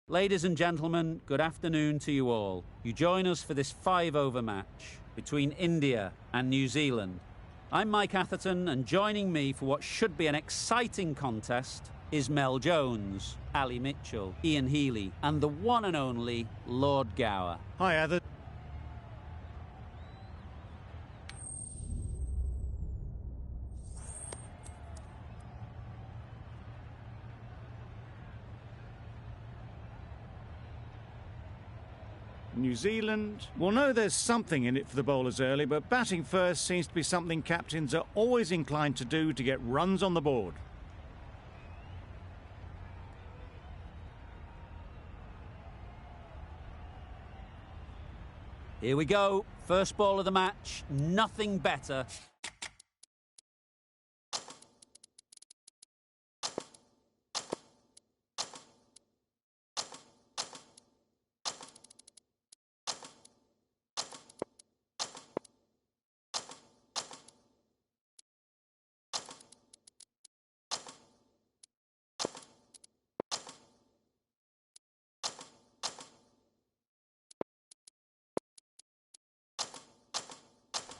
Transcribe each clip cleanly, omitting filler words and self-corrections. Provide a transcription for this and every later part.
Ladies and gentlemen, good afternoon to you all. You join us for this 5-over match between India and New Zealand. I'm Mike Atherton, and joining me for what should be an exciting contest is Mel Jones, Ali Mitchell, Ian Healy, and the one and only Lord Gower. Hi, Atherton. New Zealand will know there's something in it for the bowlers early, but batting first seems to be something captains are always inclined to do to get runs on the board. Here we go. First ball of the match. Nothing better.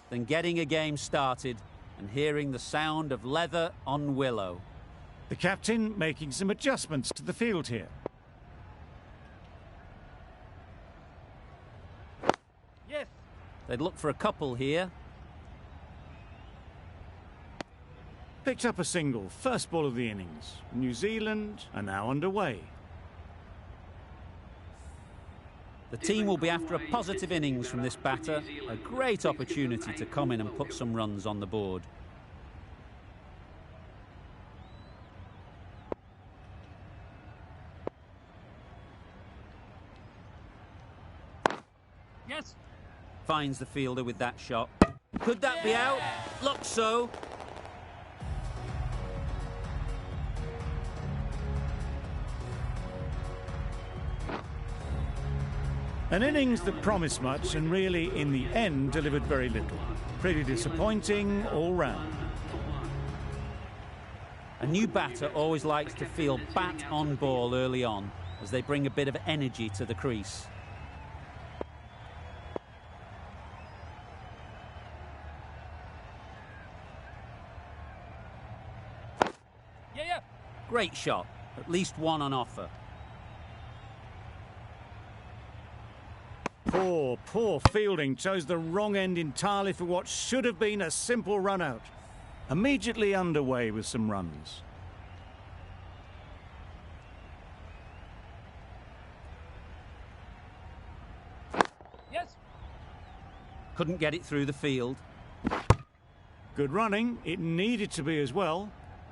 Than getting a game started and hearing the sound of leather on willow. The captain making some adjustments to the field here. Yes. They'd look for a couple here. Picked up a single, first ball of the innings. New Zealand are now underway. The team will be after a positive innings from this batter, a great opportunity to come in and put some runs on the board. Yes. Finds the fielder with that shot. Could that be out? Looks so. An innings that promised much and really, in the end, delivered very little. Pretty disappointing all round. A new batter always likes to feel bat on ball early on, as they bring a bit of energy to the crease. Yeah. Great shot. At least one on offer. Poor fielding. Chose the wrong end entirely for what should have been a simple run out. Immediately underway with some runs. Yes. Couldn't get it through the field. Good running. It needed to be as well.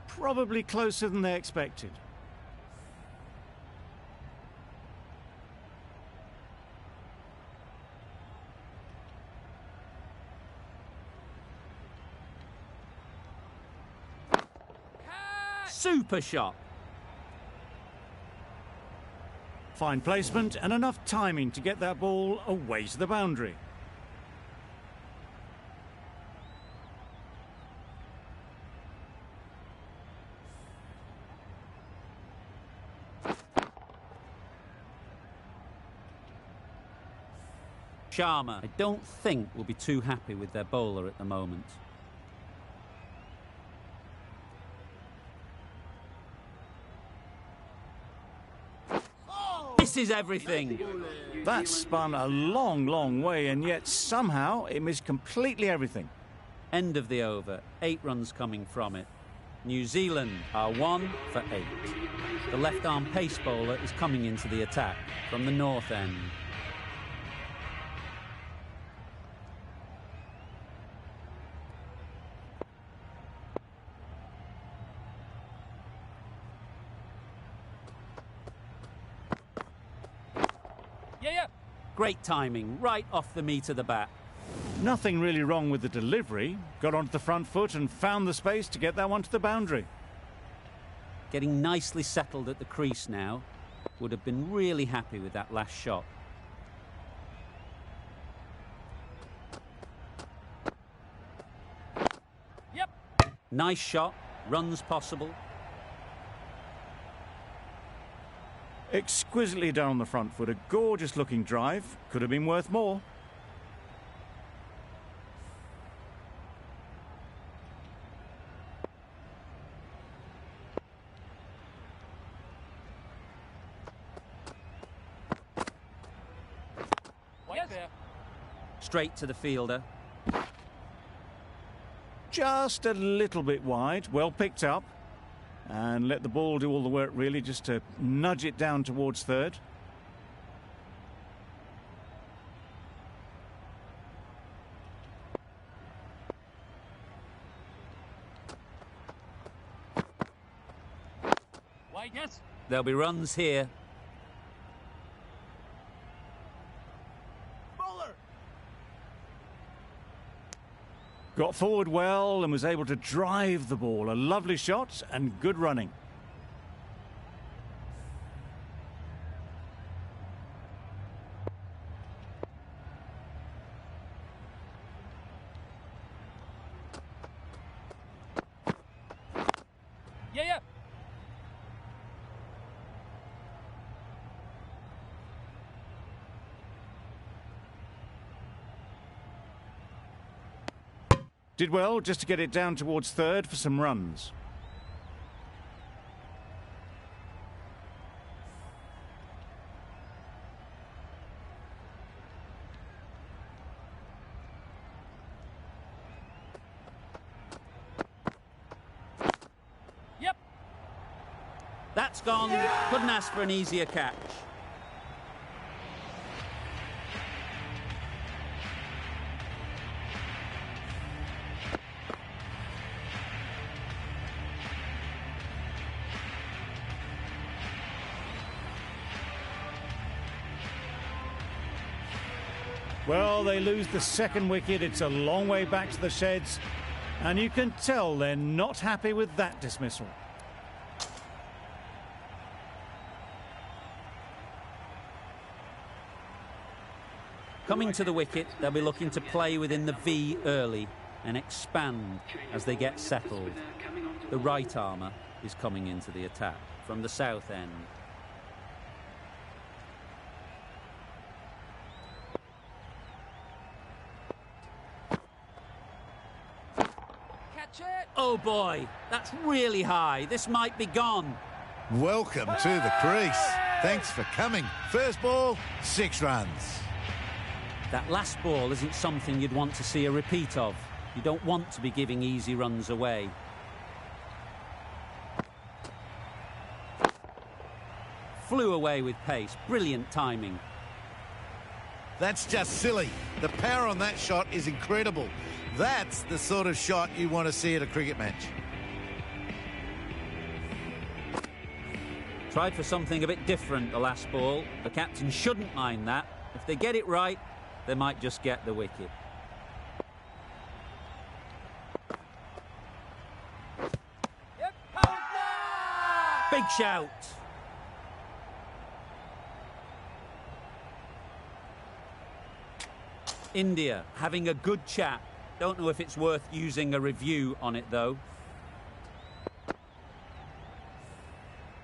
Probably closer than they expected. Super shot. Fine placement and enough timing to get that ball away to the boundary. Sharma, I don't think, will be too happy with their bowler at the moment. Misses everything. That spun a long way, and yet somehow it missed completely everything. End of the over. 8 runs coming from it. New Zealand are 1 for 8. The left-arm pace bowler is coming into the attack from the north end. Yeah. Great timing, right off the meat of the bat. Nothing really wrong with the delivery. Got onto the front foot and found the space to get that one to the boundary. Getting nicely settled at the crease now. Would have been really happy with that last shot. Yep. Nice shot. Runs possible. Exquisitely done on the front foot. A gorgeous looking drive. Could have been worth more. Straight to the fielder. Just a little bit wide. Well picked up. And let the ball do all the work, really, just to nudge it down towards third. Wait, yes. There'll be runs here. Got forward well and was able to drive the ball. A lovely shot and good running. Yeah. Did well just to get it down towards third for some runs. Yep. That's gone. Couldn't ask for an easier catch. Well, they lose the second wicket. It's a long way back to the sheds. And you can tell they're not happy with that dismissal. Coming to the wicket, they'll be looking to play within the V early and expand as they get settled. The right armour is coming into the attack from the south end. Oh boy, that's really high. This might be gone. Welcome to the crease. Thanks for coming. First ball, 6 runs. That last ball isn't something you'd want to see a repeat of. You don't want to be giving easy runs away. Flew away with pace. Brilliant timing. That's just silly. The power on that shot is incredible. That's the sort of shot you want to see at a cricket match. Tried for something a bit different the last ball. The captain shouldn't mind that. If they get it right, they might just get the wicket. Big shout. India having a good chat. Don't know if it's worth using a review on it, though.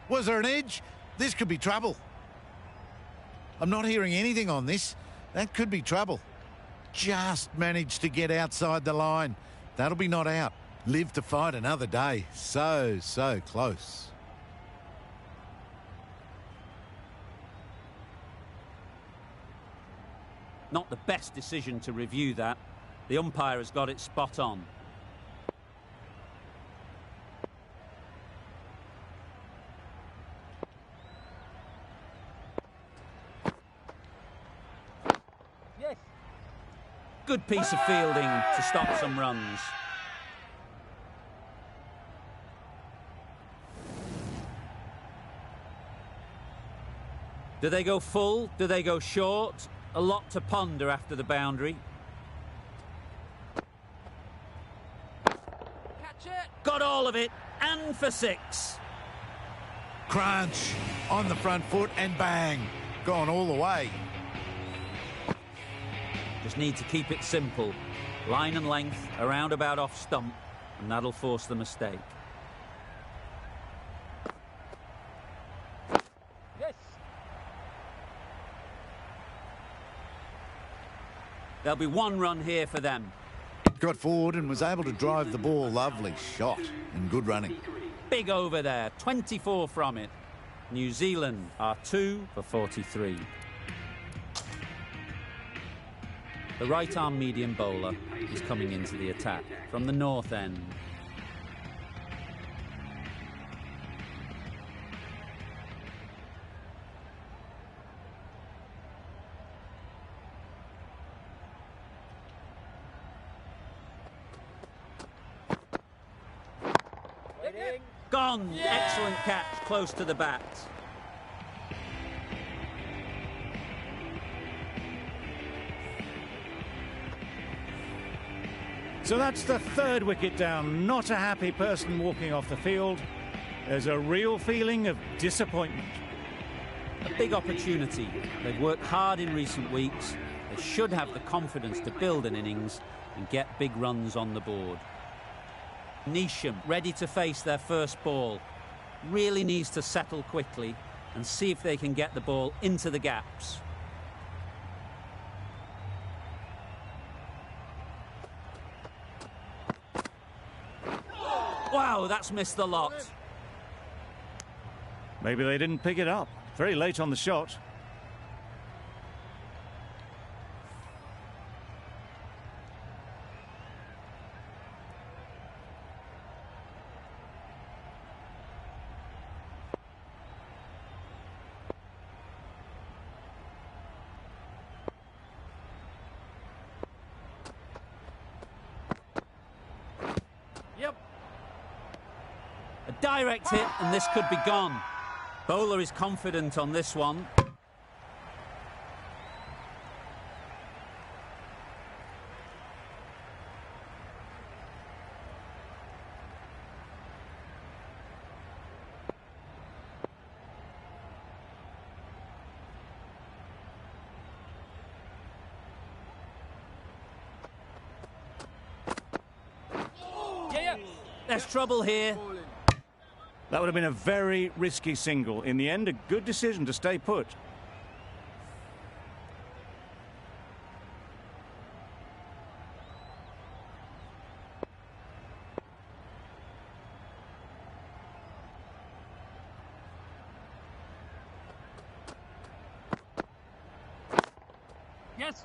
Was there an edge? This could be trouble. I'm not hearing anything on this. That could be trouble. Just managed to get outside the line. That'll be not out. Live to fight another day. So close. Not the best decision to review that. The umpire has got it spot on. Yes. Good piece of fielding to stop some runs. Do they go full? Do they go short? A lot to ponder after the boundary. Catch it! Got all of it, and for 6. Crunch on the front foot and bang. Gone all the way. Just need to keep it simple. Line and length, around about off stump, and that'll force the mistake. Yes! There'll be one run here for them. Got forward and was able to drive the ball. Lovely shot and good running. Big over there, 24 from it. New Zealand are 2 for 43. The right-arm medium bowler is coming into the attack from the north end. Gone! Excellent catch, close to the bat. So that's the third wicket down. Not a happy person walking off the field. There's a real feeling of disappointment. A big opportunity. They've worked hard in recent weeks. They should have the confidence to build an innings and get big runs on the board. Neesham ready to face their first ball. Really needs to settle quickly and see if they can get the ball into the gaps. Wow, that's missed the lot. Maybe they didn't pick it up. Very late on the shot. A direct hit and this could be gone. Bowler is confident on this one. There's trouble here. That would have been a very risky single. In the end, a good decision to stay put. Yes.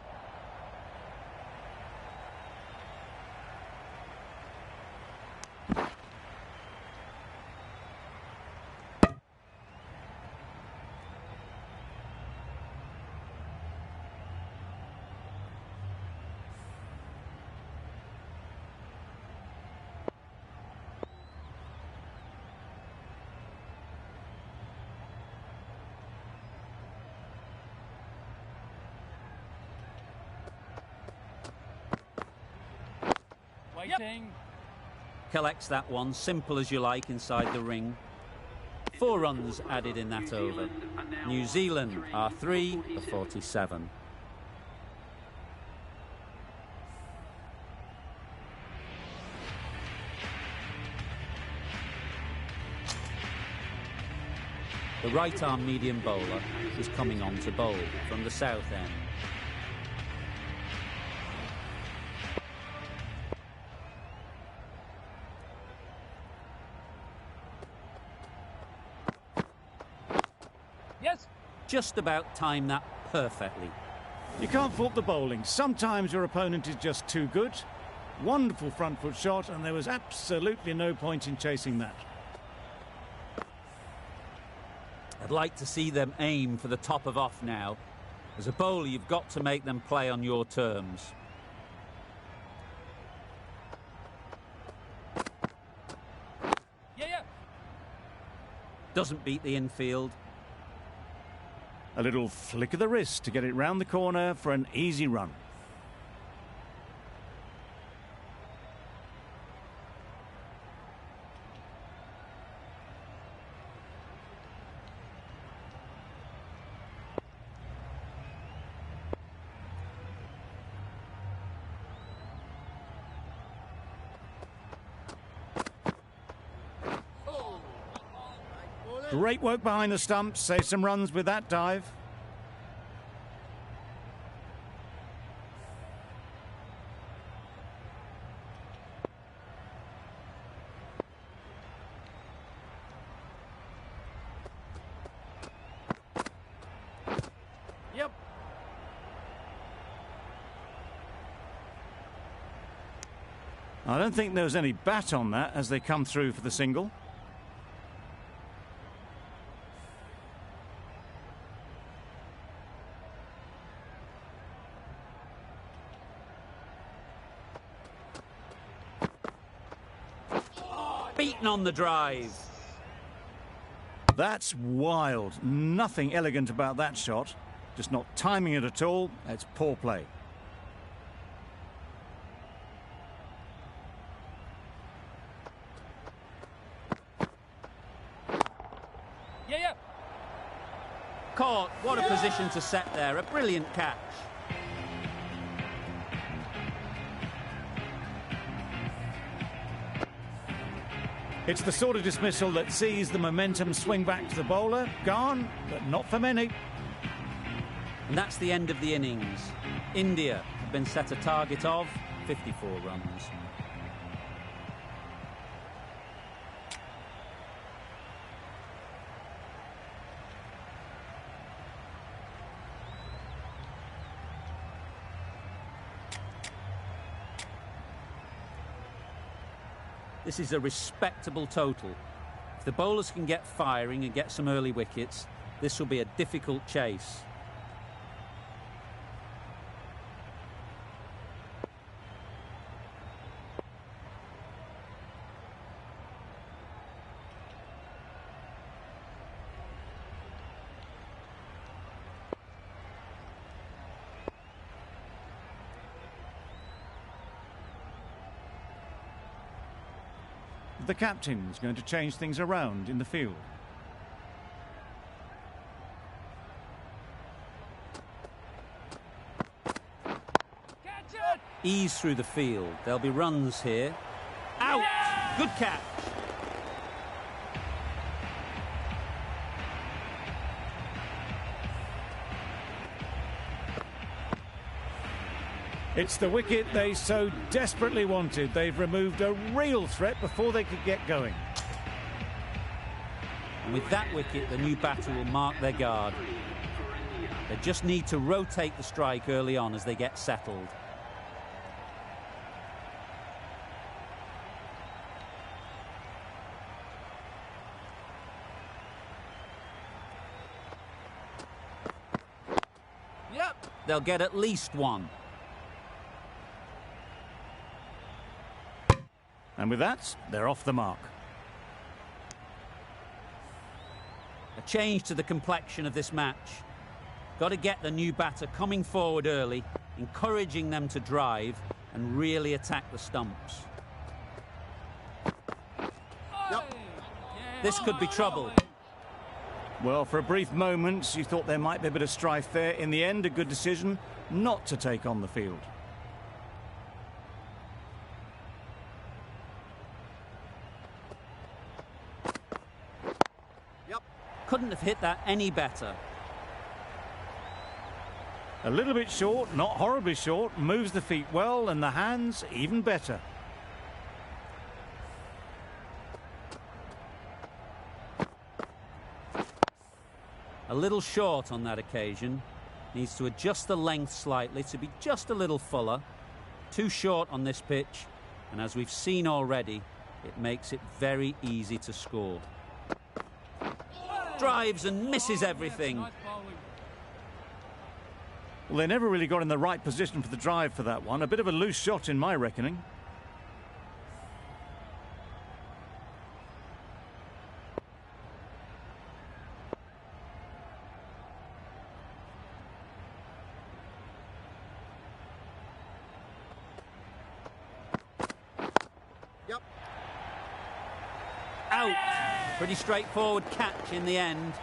Waiting. Collects that one, simple as you like, inside the ring. 4 runs added in that over. New Zealand are 3 for 47. The right-arm medium bowler is coming on to bowl from the south end. Just about timed that perfectly. You can't fault the bowling. Sometimes your opponent is just too good. Wonderful front foot shot, and there was absolutely no point in chasing that. I'd like to see them aim for the top of off now. As a bowler, you've got to make them play on your terms. Doesn't beat the infield. A little flick of the wrist to get it round the corner for an easy run. Great work behind the stumps. Save some runs with that dive. I don't think there was any bat on that as they come through for the single. Beaten on the drive. That's wild. Nothing elegant about that shot. Just not timing it at all. It's poor play. Yeah. Caught. What a position to set there. A brilliant catch. It's the sort of dismissal that sees the momentum swing back to the bowler. Gone, but not for many. And that's the end of the innings. India have been set a target of 54 runs. This is a respectable total. If the bowlers can get firing and get some early wickets, this will be a difficult chase. The captain's going to change things around in the field. Ease through the field. There'll be runs here. Out! Yeah! Good catch. It's the wicket they so desperately wanted. They've removed a real threat before they could get going. And with that wicket, the new batter will mark their guard. They just need to rotate the strike early on as they get settled. Yep. They'll get at least one. And with that, they're off the mark. A change to the complexion of this match. Got to get the new batter coming forward early, encouraging them to drive and really attack the stumps. Yep. This could be trouble. Well, for a brief moment, you thought there might be a bit of strife there. In the end, a good decision not to take on the field. Couldn't have hit that any better. A little bit short, not horribly short, moves the feet well and the hands even better. A little short on that occasion. Needs to adjust the length slightly to be just a little fuller. Too short on this pitch, and as we've seen already, it makes it very easy to score. Drives and misses everything. Well, they never really got in the right position for the drive for that one. A bit of a loose shot in my reckoning. Yep. Out. Pretty straightforward catch in the end.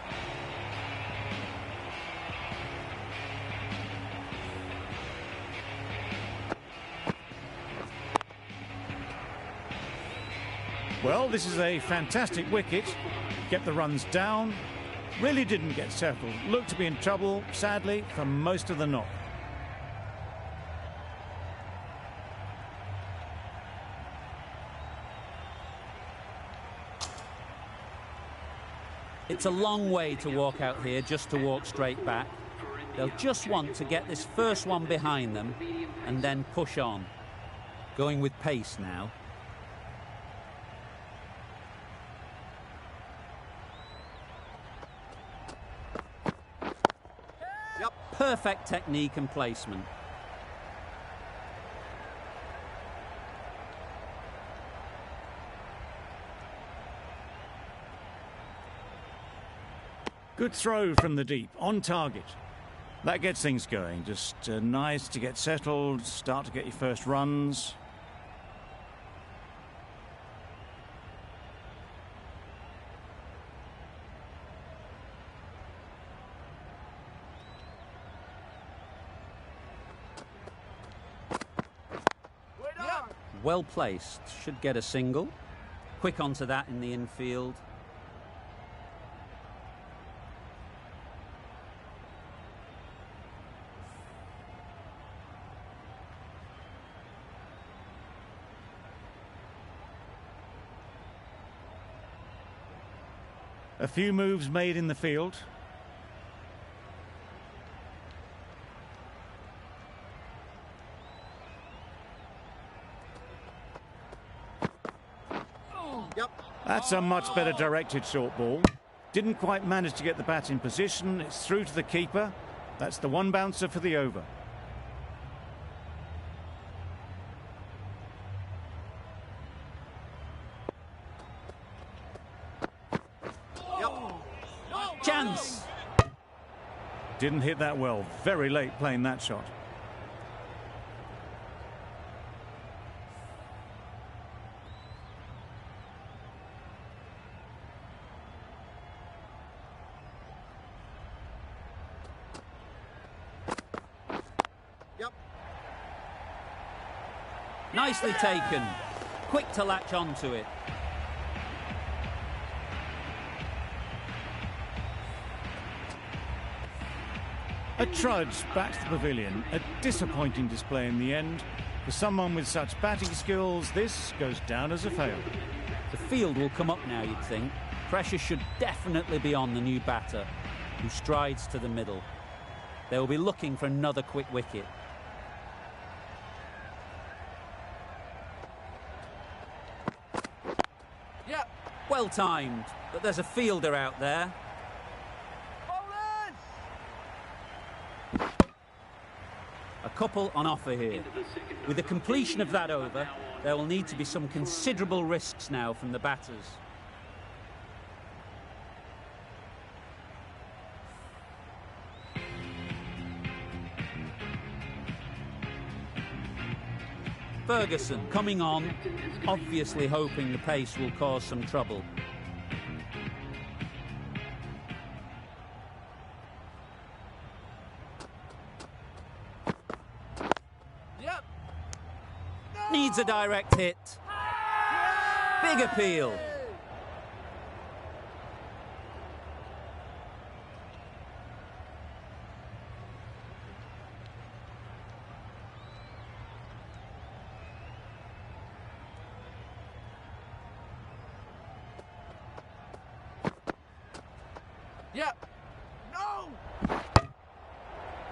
Well, this is a fantastic wicket. Kept the runs down. Really didn't get settled. Looked to be in trouble, sadly, for most of the knock. It's a long way to walk out here just to walk straight back. They'll just want to get this first one behind them and then push on. going with pace now. Yep. Perfect technique and placement. Good throw from the deep, on target. That gets things going. Just nice to get settled, start to get your first runs. Well placed, should get a single. Quick onto that in the infield. A few moves made in the field. That's a much better directed short ball. Didn't quite manage to get the bat in position. It's through to the keeper. That's the one bouncer for the over. Chance! Didn't hit that well. Very late playing that shot. Nicely taken. Quick to latch onto it. A trudge back to the pavilion. A disappointing display in the end. For someone with such batting skills, this goes down as a fail. The field will come up now, you'd think. Pressure should definitely be on the new batter, who strides to the middle. They will be looking for another quick wicket. Well timed, but there's a fielder out there. A couple on offer here. With the completion of that over, there will need to be some considerable risks now from the batters. Ferguson coming on, obviously hoping the pace will cause some trouble. Needs a direct hit. Big appeal.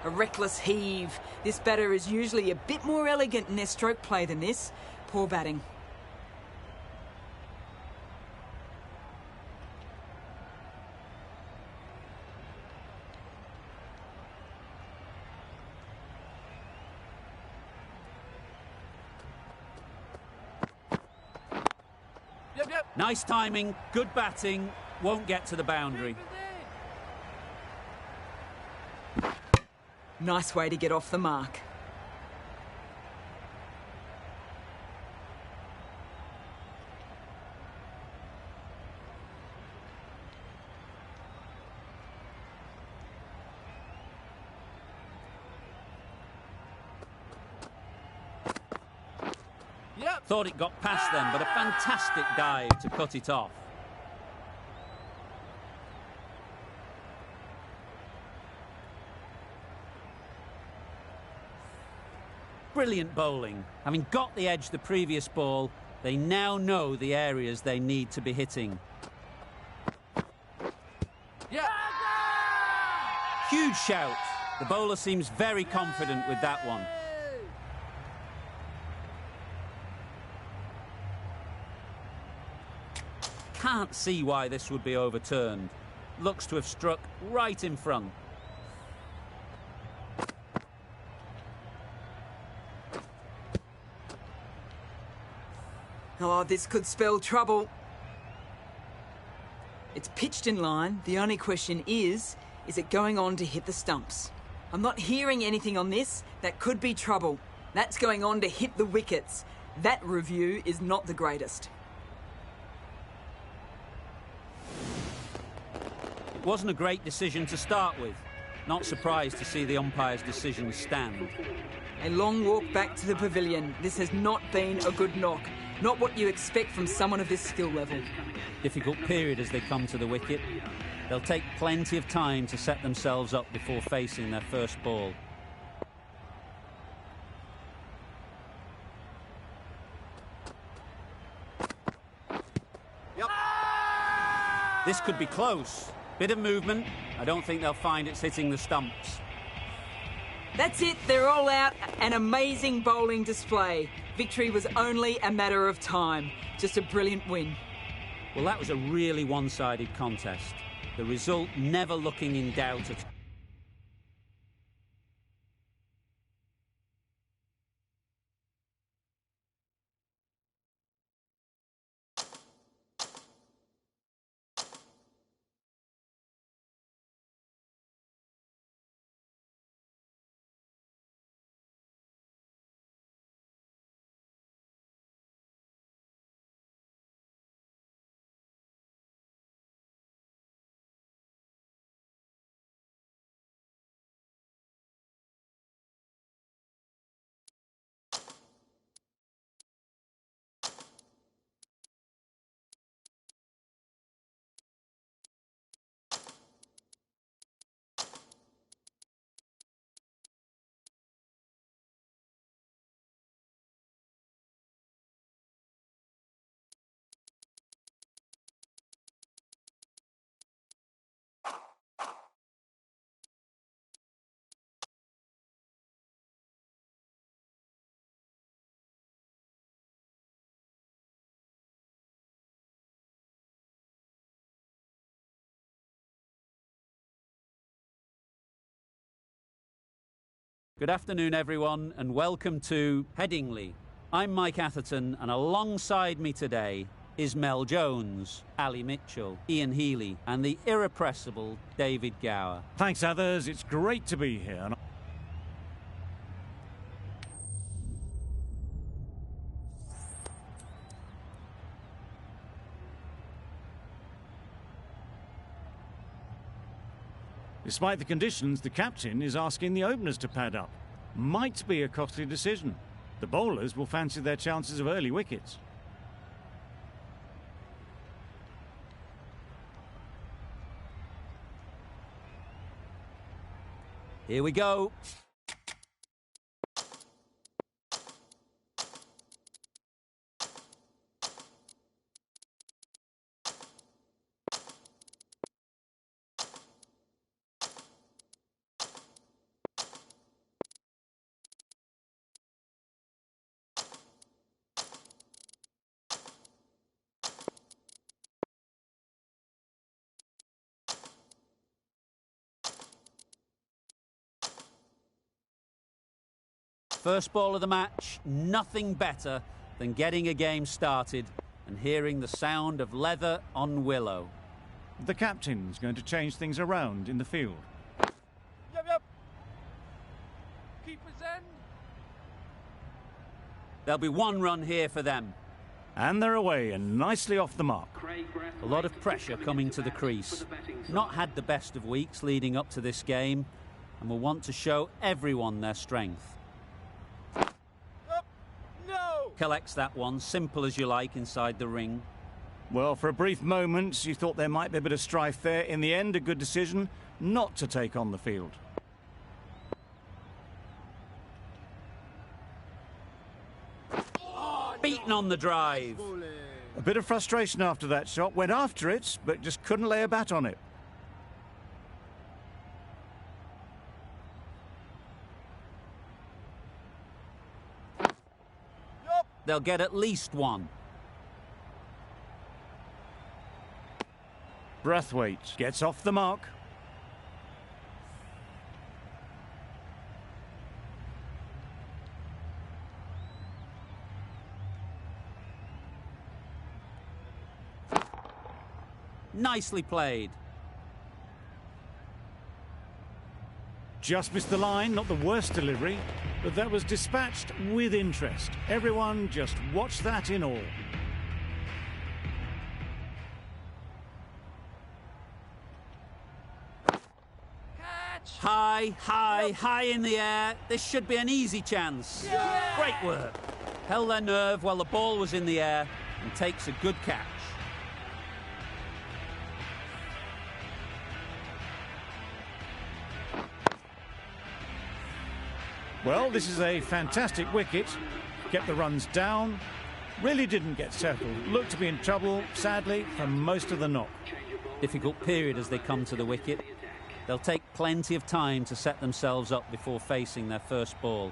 A reckless heave. This batter is usually a bit more elegant in their stroke play than this. Poor batting. Nice timing, good batting, won't get to the boundary. Nice way to get off the mark. Thought it got past them, but a fantastic dive to cut it off. Brilliant bowling. Having got the edge the previous ball, they now know the areas they need to be hitting. Huge shout. The bowler seems very confident with that one. can't see why this would be overturned. Looks to have struck right in front. Oh, this could spell trouble. It's pitched in line. The only question is it going on to hit the stumps? I'm not hearing anything on this. That could be trouble. That's going on to hit the wickets. That review is not the greatest. It wasn't a great decision to start with. Not surprised to see the umpire's decision stand. A long walk back to the pavilion. This has not been a good knock. Not what you expect from someone of this skill level. Difficult period as they come to the wicket. They'll take plenty of time to set themselves up before facing their first ball. Yep. This could be close. Bit of movement. I don't think they'll find it's hitting the stumps. That's it, they're all out. An amazing bowling display. Victory was only a matter of time. Just a brilliant win. Well, that was a really one-sided contest. The result never looking in doubt at all. Good afternoon, everyone, and welcome to Headingley. I'm Mike Atherton, and alongside me today is Mel Jones, Ali Mitchell, Ian Healy, and the irrepressible David Gower. Thanks, others. It's great to be here. Despite the conditions, the captain is asking the openers to pad up. Might be a costly decision. The bowlers will fancy their chances of early wickets. Here we go. First ball of the match, nothing better than getting a game started and hearing the sound of leather on willow. The captain's going to change things around in the field. Yep. Keeper's end. There'll be one run here for them. And they're away and nicely off the mark. A lot of pressure coming to the crease. Not had the best of weeks leading up to this game and will want to show everyone their strength. Collects that one, simple as you like, inside the ring. Well, for a brief moment, you thought there might be a bit of strife there. In the end, a good decision not to take on the field. Beaten on the drive. A bit of frustration after that shot. Went after it, but just couldn't lay a bat on it. They'll get at least one. Brathwaite gets off the mark. Nicely played. Just missed the line, not the worst delivery, but that was dispatched with interest. Everyone just watched that in awe. High, high, high in the air. This should be an easy chance. Yeah! Great work. Held their nerve while the ball was in the air and takes a good catch. Well, this is a fantastic wicket. Kept the runs down. Really didn't get settled. Looked to be in trouble, sadly, for most of the knock. Difficult period as they come to the wicket. They'll take plenty of time to set themselves up before facing their first ball.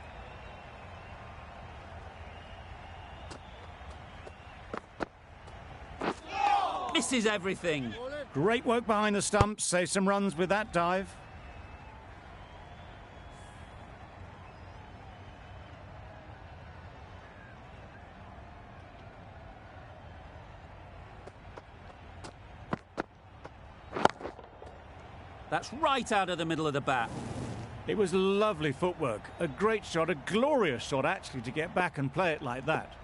Misses everything. Great work behind the stumps. Saved some runs with that dive. That's right out of the middle of the bat. It was lovely footwork. A great shot, a glorious shot actually, to get back and play it like that.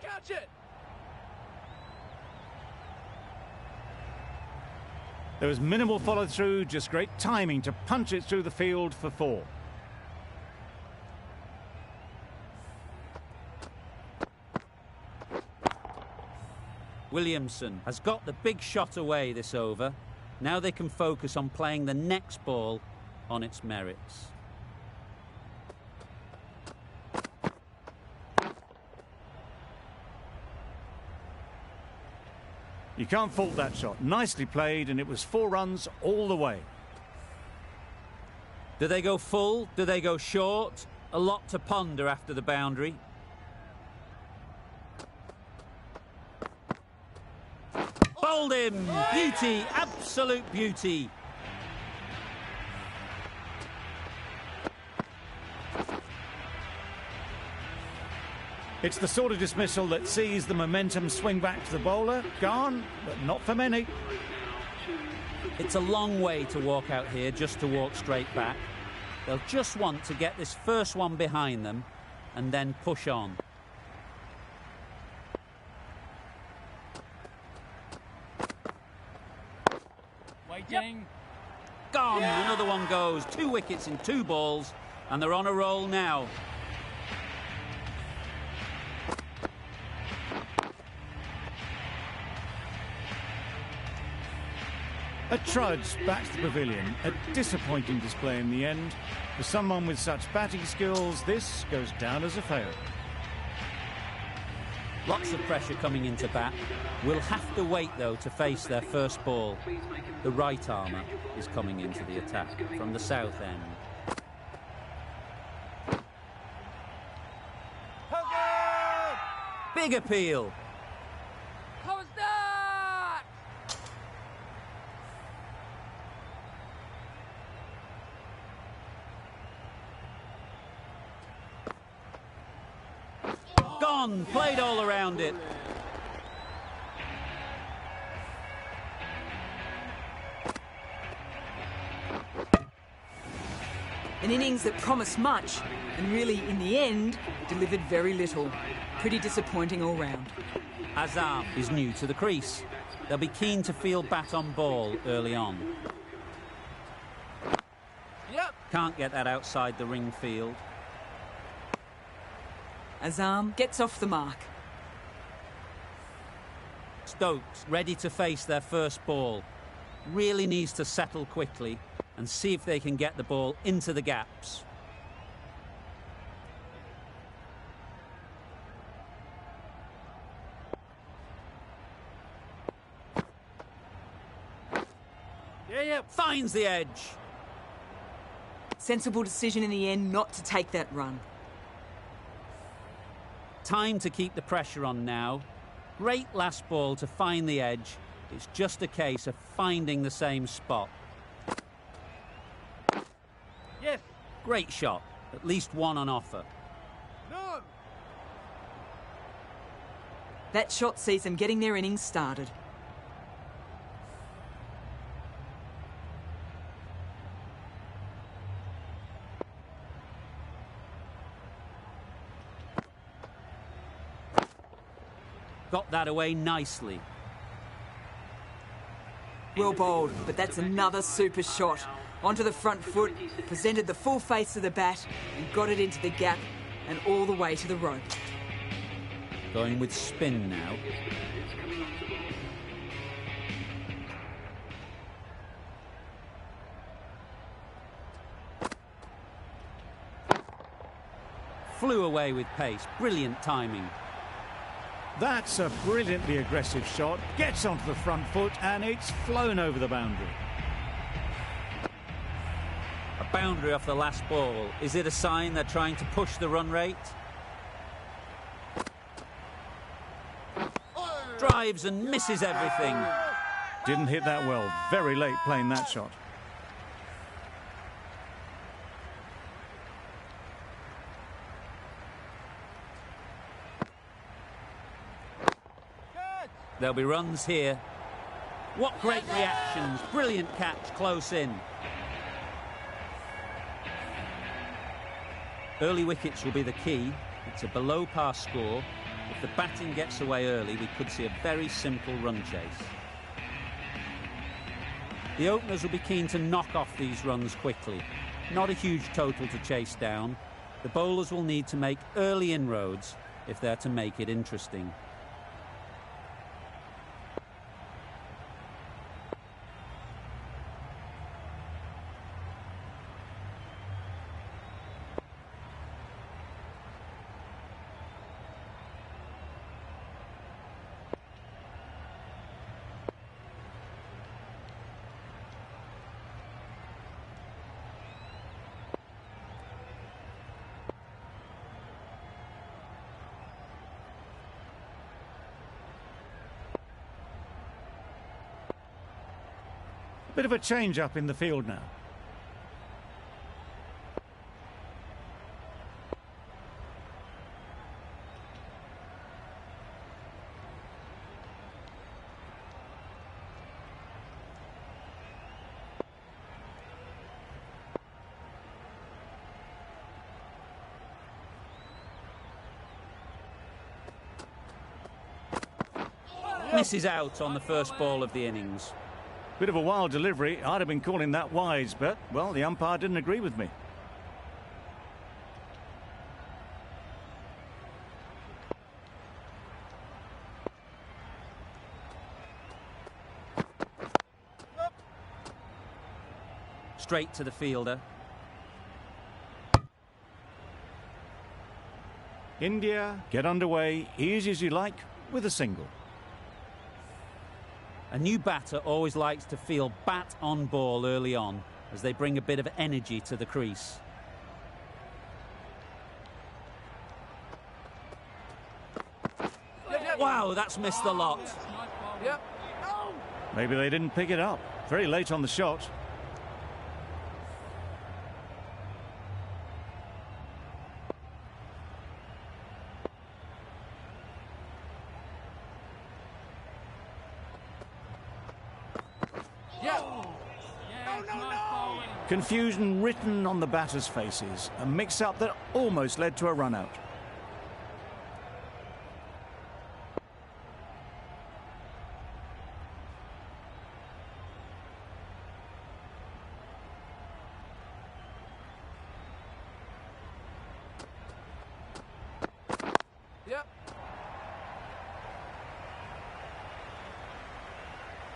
Catch it! There was minimal follow-through, just great timing to punch it through the field for 4. Williamson has got the big shot away this over. Now they can focus on playing the next ball on its merits. You can't fault that shot. Nicely played, and it was 4 runs all the way. Do they go full? Do they go short? A lot to ponder after the boundary. Bowled him! Beauty! Absolute beauty! It's the sort of dismissal that sees the momentum swing back to the bowler. Gone, but not for many. It's a long way to walk out here just to walk straight back. They'll just want to get this first one behind them and then push on. Waiting. Gone! Another one goes. 2 wickets in 2 balls, and they're on a roll now. A trudge back to the pavilion. A disappointing display in the end. For someone with such batting skills, this goes down as a fail. Lots of pressure coming into bat. We'll have to wait, though, to face their first ball. The right armour is coming into the attack from the south end. Big appeal. How was that? Gone. Played all around it. An innings that promised much and really, in the end, delivered very little. Pretty disappointing all round. Azam is new to the crease. They'll be keen to field bat on ball early on. Yep. Can't get that outside the ring field. Azam gets off the mark. Stokes ready to face their first ball. Really needs to settle quickly and see if they can get the ball into the gaps. Yeah. Finds the edge. Sensible decision in the end not to take that run. Time to keep the pressure on now. Great last ball to find the edge. It's just a case of finding the same spot. Yes. Great shot. At least one on offer. No. That shot sees them getting their innings started. Got that away nicely. Well bowled, but that's another super shot. Onto the front foot, presented the full face of the bat and got it into the gap and all the way to the rope. Going with spin now. Flew away with pace. Brilliant timing. That's a brilliantly aggressive shot. Gets onto the front foot and it's flown over the boundary. A boundary off the last ball. Is it a sign they're trying to push the run rate? Drives and misses everything. Didn't hit that well. Very late playing that shot. There'll be runs here. What great reactions. Brilliant catch close in. Early wickets will be the key. It's a below par score. If the batting gets away early, we could see a very simple run chase. The openers will be keen to knock off these runs quickly. Not a huge total to chase down. The bowlers will need to make early inroads if they're to make it interesting. Bit of a change up in the field now. Misses out on the first ball of the innings. Bit of a wild delivery. I'd have been calling that wise, but, well, the umpire didn't agree with me. Straight to the fielder. India get underway, easy as you like, with a single. A new batter always likes to feel bat on ball early on as they bring a bit of energy to the crease. Wow, that's missed a lot. Yep. Maybe they didn't pick it up. Very late on the shot. Confusion written on the batters' faces. A mix-up that almost led to a run-out. Yep.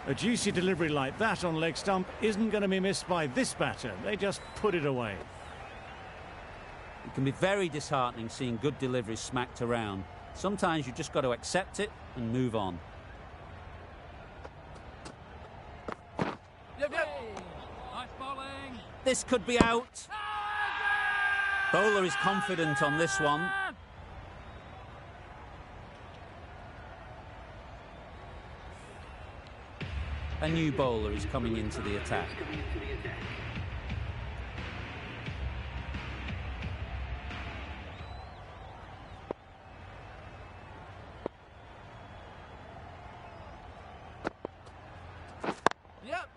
A juicy delivery like that on leg stump isn't going to be missed by this batter. They just put it away. It can be very disheartening seeing good deliveries smacked around. Sometimes you just got to accept it and move on. Yep, yep. Nice bowling. This could be out. Bowler is confident on this one. a new bowler is coming into the attack. Yep.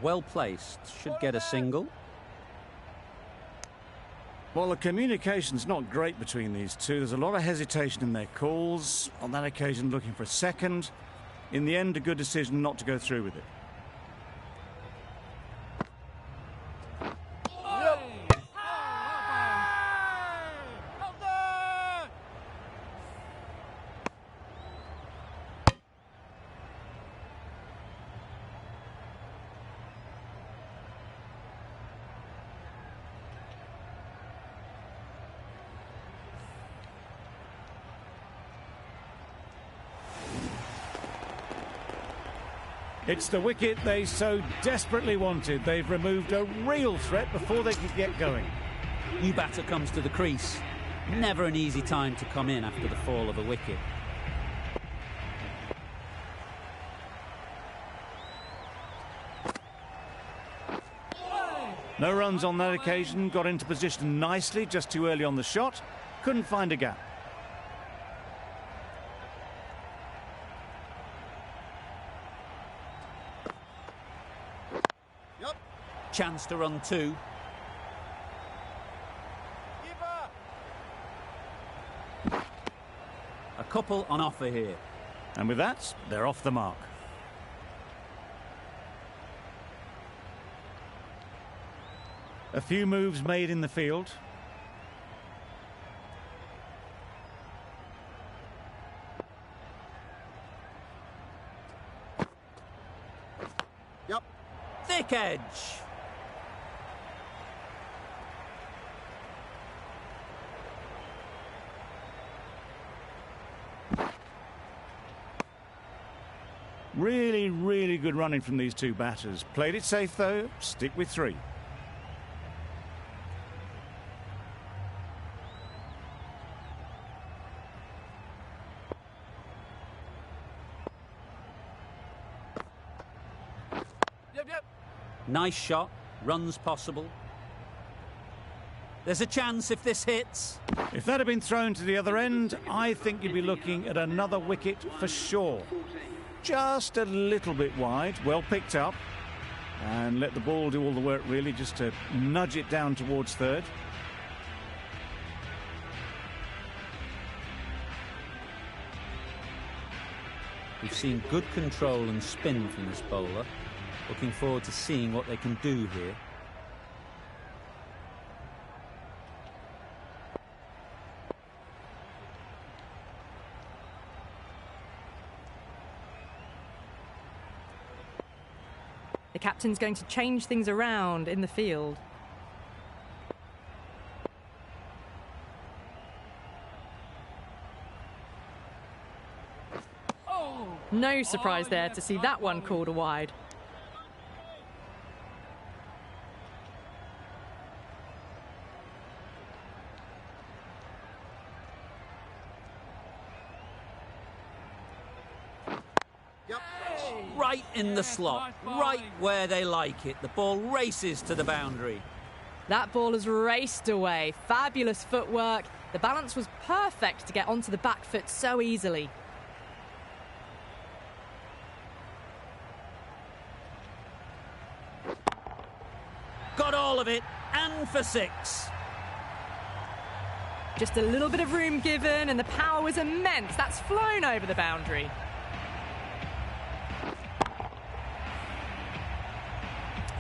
Well placed, should get a single. Well, the communication's not great between these two. There's a lot of hesitation in their calls. On that occasion, looking for a second. In the end, a good decision not to go through with it. It's the wicket they so desperately wanted. They've removed a real threat before they could get going. New batter comes to the crease. Never an easy time to come in after the fall of a wicket. No runs on that occasion. Got into position nicely, just too early on the shot. Couldn't find a gap. Chance to run two. A couple on offer here. And with that, they're off the mark. A few moves made in the field. Yep. Thick edge. Really, really good running from these two batters. Played it safe, though. Stick with three. Yep. Nice shot. Runs possible. There's a chance if this hits. If that had been thrown to the other end, I think you'd be looking at another wicket for sure. Just a little bit wide, well picked up, and let the ball do all the work really, just to nudge it down towards third. We've seen good control and spin from this bowler. Looking forward to seeing what they can do here. The captain's going to change things around in the field. No surprise there to see that one called a wide. Right in the slot, right where they like it. The ball races to the boundary. That ball has raced away. Fabulous footwork. The balance was perfect to get onto the back foot so easily. Got all of it, and for six. Just a little bit of room given, and the power was immense. That's flown over the boundary.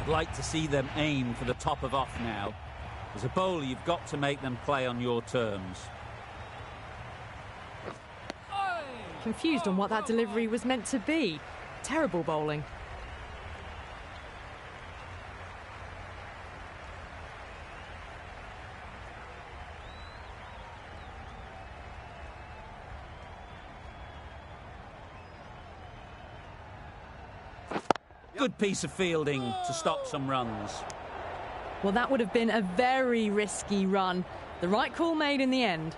I'd like to see them aim for the top of off now. As a bowler, you've got to make them play on your terms. Confused on what that delivery was meant to be. Terrible bowling. Good piece of fielding to stop some runs. Well, that would have been a very risky run. The right call made in the end.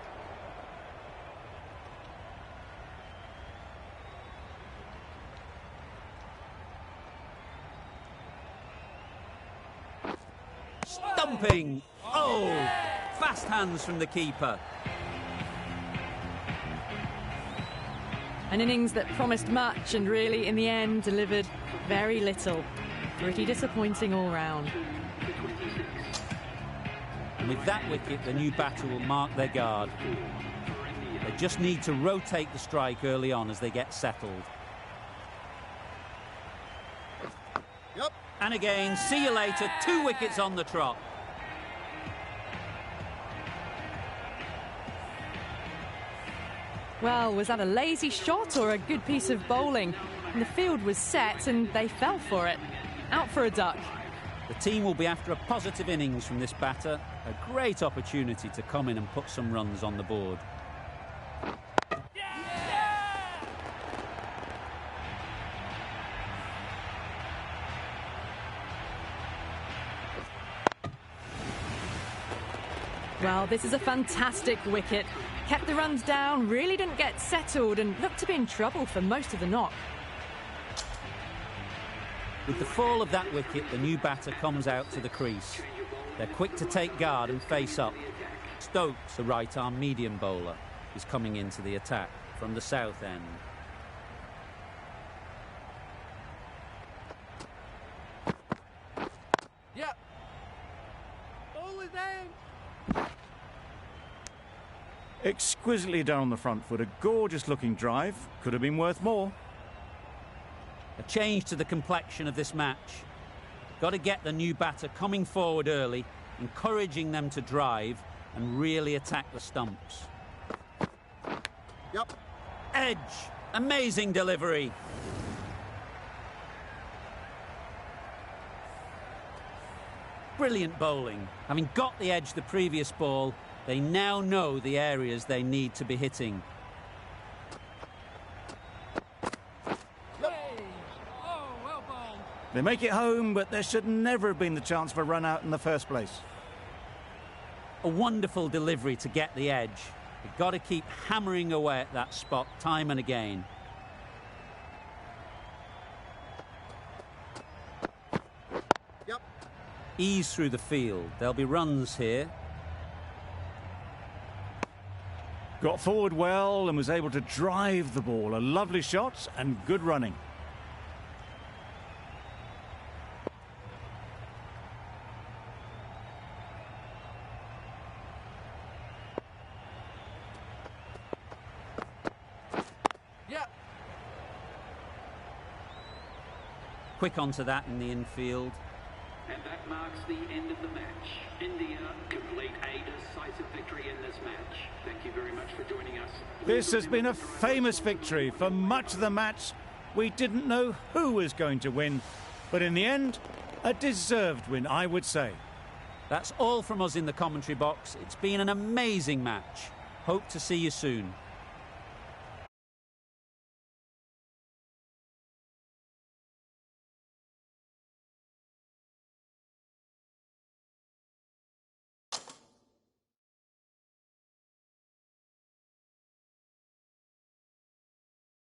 Jumping. Oh, fast hands from the keeper. An innings that promised much and really, in the end, delivered very little. Pretty disappointing all round. And with that wicket, the new batter will mark their guard. They just need to rotate the strike early on as they get settled. Yep. And again, see you later, 2 wickets on the trot. Well, was that a lazy shot or a good piece of bowling? And the field was set and they fell for it. Out for a duck. The team will be after a positive innings from this batter. A great opportunity to come in and put some runs on the board. Well, this is a fantastic wicket. Kept the runs down, really didn't get settled and looked to be in trouble for most of the knock. With the fall of that wicket, the new batter comes out to the crease. They're quick to take guard and face up. Stokes, the right-arm medium bowler, is coming into the attack from the south end. Yep. Ball is aimed. Exquisitely done on the front foot. A gorgeous-looking drive. Could have been worth more. A change to the complexion of this match. Got to get the new batter coming forward early, encouraging them to drive and really attack the stumps. Yep. Edge. Amazing delivery. Brilliant bowling. Having got the edge the previous ball, they now know the areas they need to be hitting. Oh, well bowled. They make it home, but there should never have been the chance for a run out in the first place. A wonderful delivery to get the edge. They've got to keep hammering away at that spot time and again. Yep. Ease through the field. There'll be runs here. Got forward well and was able to drive the ball. A lovely shot and good running. Yep. Quick onto that in the infield. And that marks the end of the match. India complete a decisive victory in this match. Thank you very much for joining us. This has been a famous victory. For much of the match, we didn't know who was going to win. But in the end, a deserved win, I would say. That's all from us in the commentary box. It's been an amazing match. Hope to see you soon.